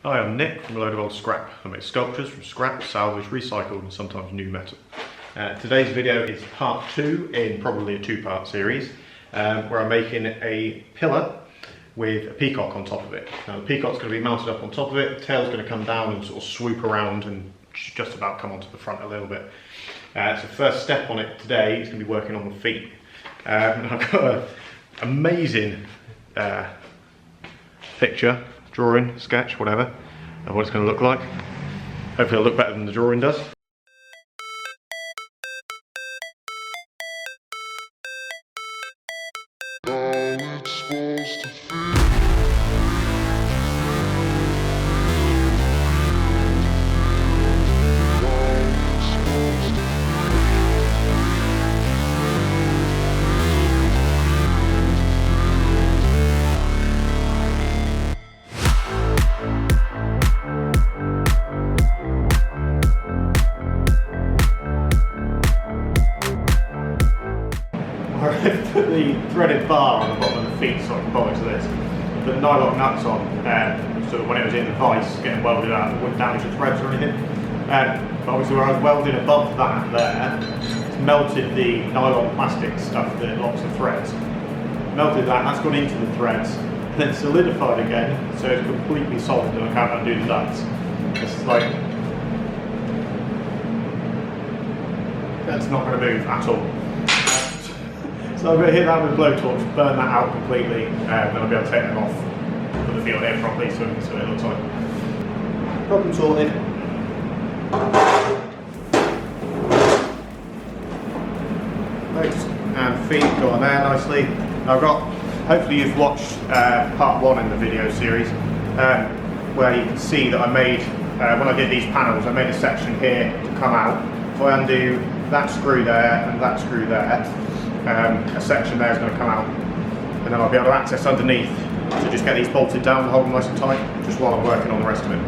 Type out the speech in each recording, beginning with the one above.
Hi, I'm Nick from a load of old scrap. I make sculptures from scrap, salvage, recycled and sometimes new metal. Today's video is part 2 in probably a 2-part series where I'm making a pillar with a peacock on top of it. Now the peacock's going to be mounted up on top of it, the tail's going to come down and sort of swoop around and just about come onto the front a little bit. So the first step on it today is going to be working on the feet. And I've got an amazing picture, drawing, sketch, whatever, of what it's going to look like. Hopefully it'll look better than the drawing does. I've put the threaded bar on the bottom of the feet so I can bollocks to this. Put the nylon nuts on so that when it was in the vice getting welded out it wouldn't damage the threads or anything. But obviously where I was welding above that there, it's melted the nylon plastic stuff that locks the threads. Melted that's gone into the threads, and then solidified again so it's completely solid and I can't undo the nuts. It's like, that's not going to move at all. So I'm going to hit that with a blowtorch, burn that out completely, and then I'll be able to take them off, put the field here properly so it looks like problem sorted. Legs and feet go on there nicely. I've got, hopefully you've watched part 1 in the video series, where you can see that I made, when I did these panels, I made a section here to come out. If I undo that screw there and that screw there, a section there is going to come out, and then I'll be able to access underneath to just get these bolted down and hold them nice and tight, just while I'm working on the rest of it.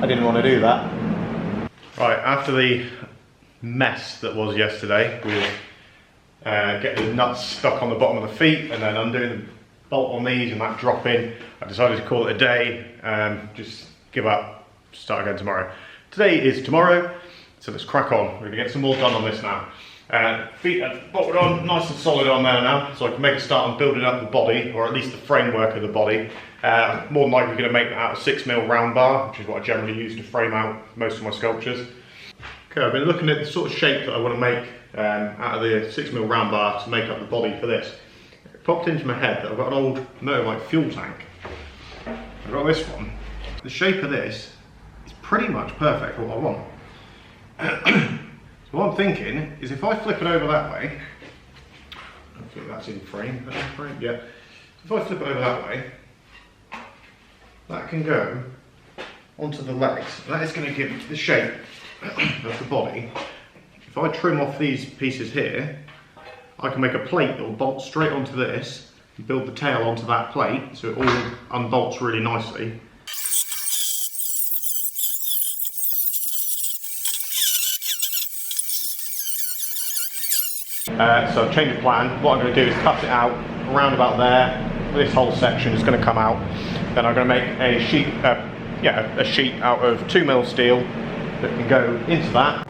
I didn't want to do that. Right, after the mess that was yesterday with getting the nuts stuck on the bottom of the feet and then undoing the bolt on these and that dropping, I decided to call it a day, just give up, start again tomorrow. Today is tomorrow, so let's crack on. We're going to get some more done on this now. Feet are bolted on, nice and solid on there now, so I can make a start on building up the body, or at least the framework of the body. More than likely going to make that out of 6mm round bar, which is what I generally use to frame out most of my sculptures. Okay, I've been looking at the sort of shape that I want to make out of the 6mm round bar to make up the body for this. It popped into my head that I've got an old motorbike fuel tank. I've got this one. The shape of this is pretty much perfect for what I want. So what I'm thinking is if I flip it over that way, I think that's in frame, yeah. If I flip it over that way, that can go onto the legs. That is going to give the shape of the body. If I trim off these pieces here, I can make a plate that will bolt straight onto this and build the tail onto that plate so it all unbolts really nicely. So I've changed the plan. What I'm going to do is cut it out around about there. This whole section is going to come out. Then I'm going to make a sheet, a sheet out of 2mm steel that can go into that.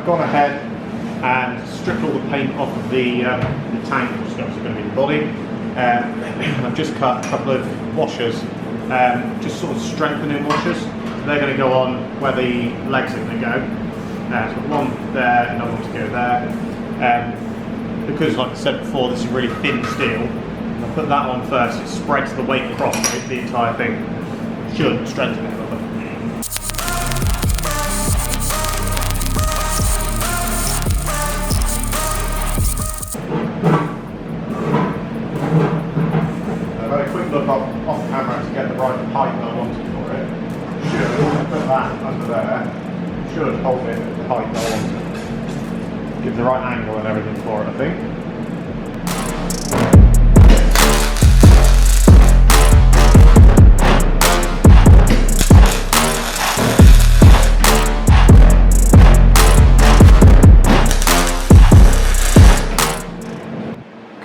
gone ahead and stripped all the paint off of the tank and stuff, so it's going to be the body. I've just cut a couple of washers, just sort of strengthening washers. They're going to go on where the legs are going to go. So one there, another one to go there. Because, like I said before, this is really thin steel. I'll put that on first. It spreads the weight across the entire thing. Should strengthen it a little bit. Off camera to get the right height that I wanted for it. Should put that under there. Should hold it at the height that I wanted. Give the right angle and everything for it, I think.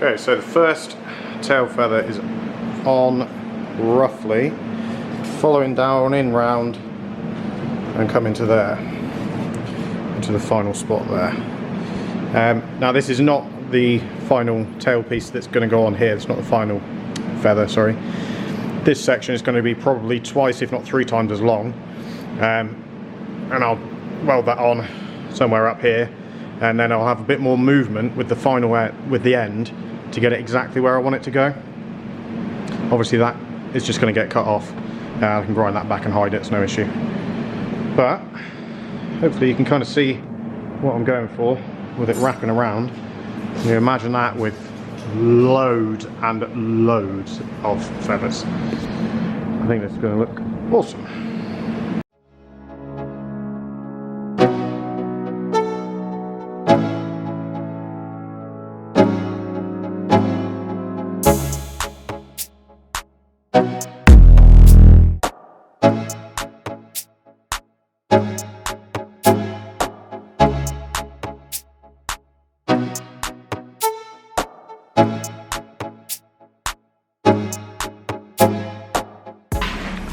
Okay, so the first tail feather is on roughly, following down in round and coming to there, into the final spot there. Now this is not the final tail piece that's going to go on here. It's not the final feather, sorry. This section is going to be probably twice if not 3 times as long, and I'll weld that on somewhere up here, and then I'll have a bit more movement with the final with the end to get it exactly where I want it to go. Obviously that is just going to get cut off. I can grind that back and hide it, it's no issue. But hopefully you can kind of see what I'm going for with it wrapping around. You imagine that with loads and loads of feathers. I think that's going to look awesome.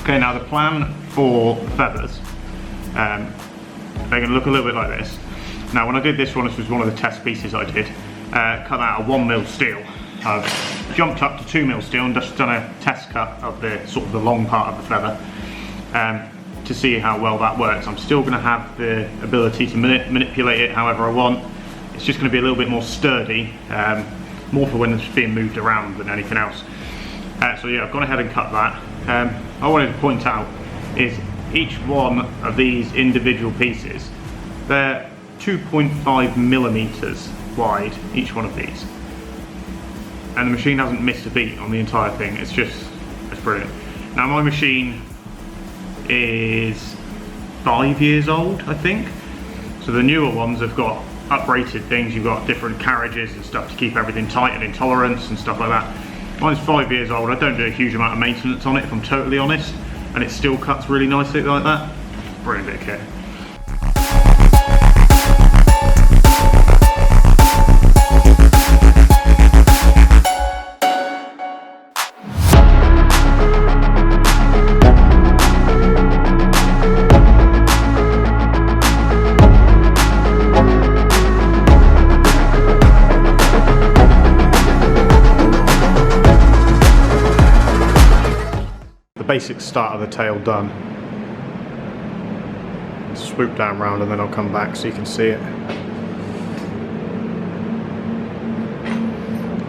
Okay, now the plan for feathers, they're going to look a little bit like this. Now when I did this one, this was one of the test pieces I did, cut that out of 1mm steel. I've jumped up to 2mm steel and just done a test cut of the sort of the long part of the feather to see how well that works. I'm still going to have the ability to manipulate it however I want. It's just going to be a little bit more sturdy, more for when it's being moved around than anything else. So yeah, I've gone ahead and cut that. I wanted to point out is each one of these individual pieces, they're 2.5mm wide, each one of these. And the machine hasn't missed a beat on the entire thing. It's brilliant. Now my machine is 5 years old, I think. So the newer ones have got uprated things. You've got different carriages and stuff to keep everything tight and in tolerance and stuff like that. Mine's 5 years old. I don't do a huge amount of maintenance on it, if I'm totally honest, and it still cuts really nicely like that. Brilliant bit of kit. Basic start of the tail done. Swoop down round and then I'll come back so you can see it.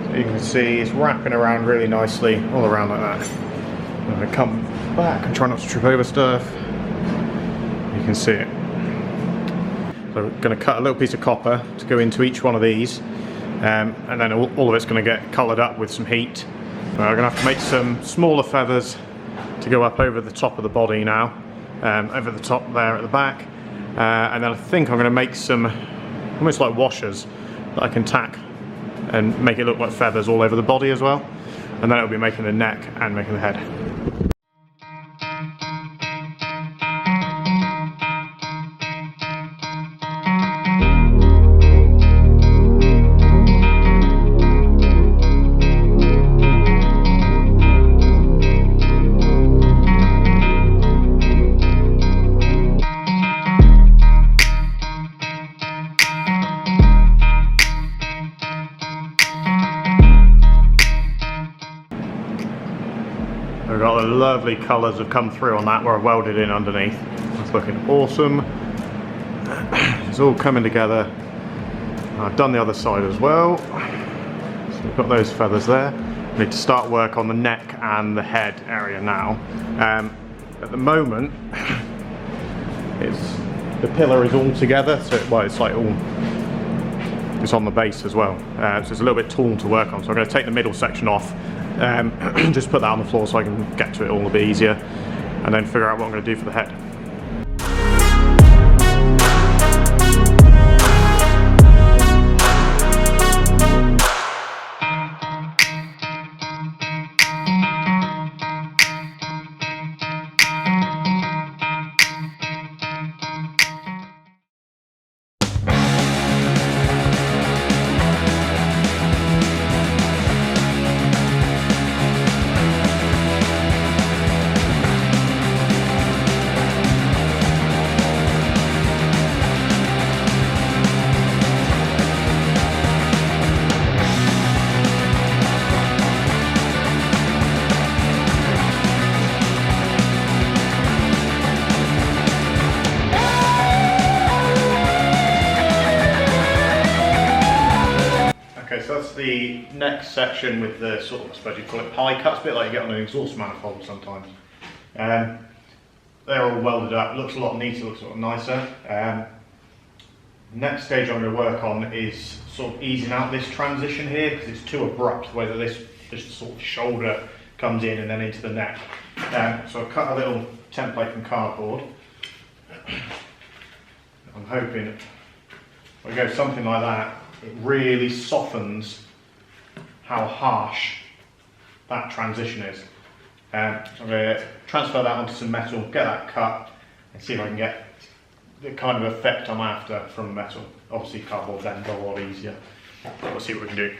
So you can see it's wrapping around really nicely all around like that. I'm going to come back and try not to trip over stuff. You can see it. So we're going to cut a little piece of copper to go into each one of these, and then all of it's going to get coloured up with some heat. We're going to have to make some smaller feathers to go up over the top of the body now, over the top there at the back, and then I think I'm going to make some almost like washers that I can tack and make it look like feathers all over the body as well, and then it'll be making the neck and making the head. We've got the lovely colours have come through on that where I welded in underneath. It's looking awesome. It's all coming together. I've done the other side as well. So we've got those feathers there. We need to start work on the neck and the head area now. At the moment, the pillar is all together, so it's like all, it's on the base as well. So it's a little bit tall to work on. So I'm going to take the middle section off, just put that on the floor so I can get to it all a bit easier, and then figure out what I'm going to do for the head. Okay, so that's the next section with the sort of, I suppose you call it pie cuts, a bit like you get on an exhaust manifold sometimes. They're all welded up, looks a lot neater, looks a lot nicer. Next stage I'm going to work on is sort of easing out this transition here, because it's too abrupt, whether this sort of shoulder comes in and then into the neck. So I've cut a little template from cardboard. I'm hoping if I go something like that, it really softens how harsh that transition is. So I'm going to transfer that onto some metal, get that cut, and see if I can get the kind of effect I'm after from the metal. Obviously cardboard bends a lot easier. We'll see what we can do.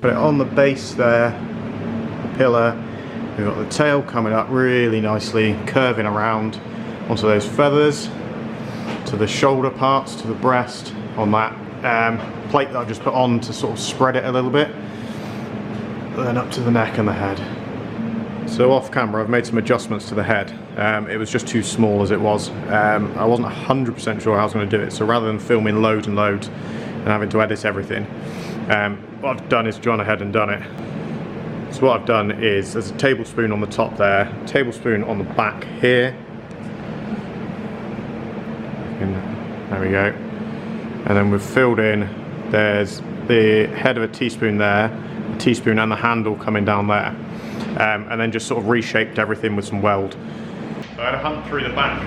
Put it on the base there, the pillar. We've got the tail coming up really nicely, curving around onto those feathers, to the shoulder parts, to the breast, on that plate that I've just put on to sort of spread it a little bit, then up to the neck and the head. So off camera I've made some adjustments to the head. It was just too small as it was. I wasn't 100% sure how I was going to do it, so rather than filming loads and loads and having to edit everything, what I've done is gone ahead and done it. So what I've done is, there's a tablespoon on the top there, a tablespoon on the back here, and there we go, and then we've filled in, there's the head of a teaspoon there, a teaspoon and the handle coming down there, and then just sort of reshaped everything with some weld. So I had a hunt through the back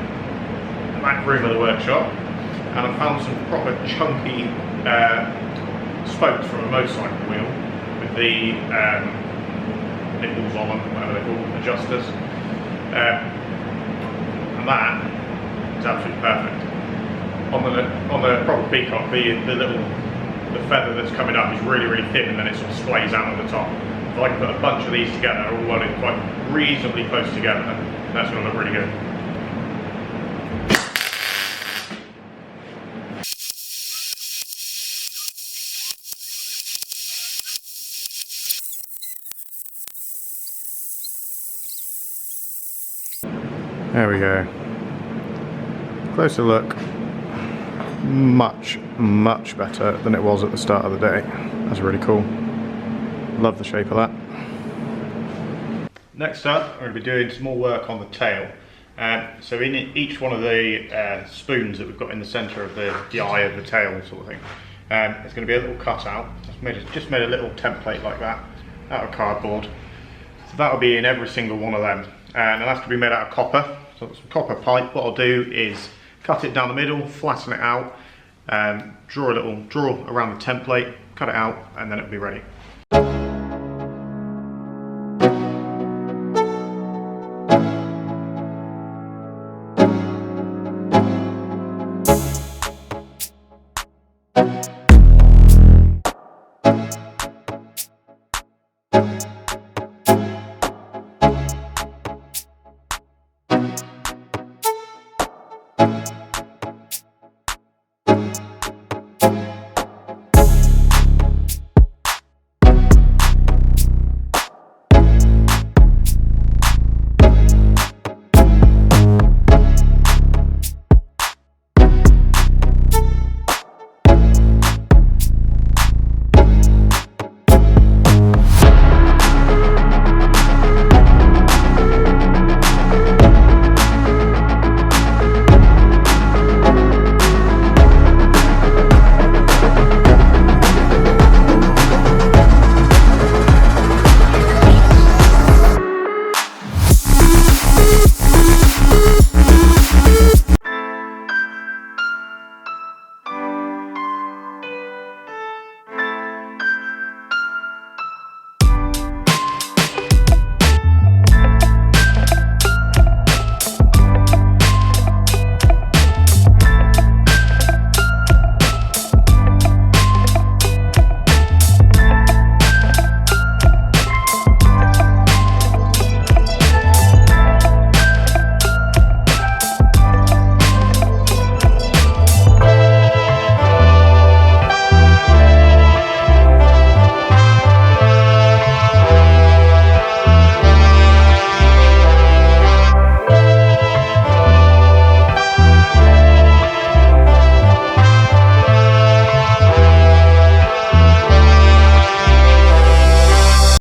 room of the workshop, and I found some proper chunky spokes from a motorcycle wheel with the nipples on them, whatever they're called, adjusters, and that is absolutely perfect. On the proper Peacock, the feather that's coming up is really, really thin, and then it sort of splays out at the top. So I can put a bunch of these together, all welded quite reasonably close together, and that's going to look really good. There we go. Closer look. Much, much better than it was at the start of the day. That's really cool. Love the shape of that. Next up, I'm going to be doing some more work on the tail. So in each one of the spoons that we've got in the centre of the eye of the tail sort of thing, there's going to be a little cutout. Just made a little template like that out of cardboard. So that'll be in every single one of them. And that's going to be made out of copper. So some copper pipe. What I'll do is cut it down the middle, flatten it out, draw around the template, cut it out, and then it'll be ready.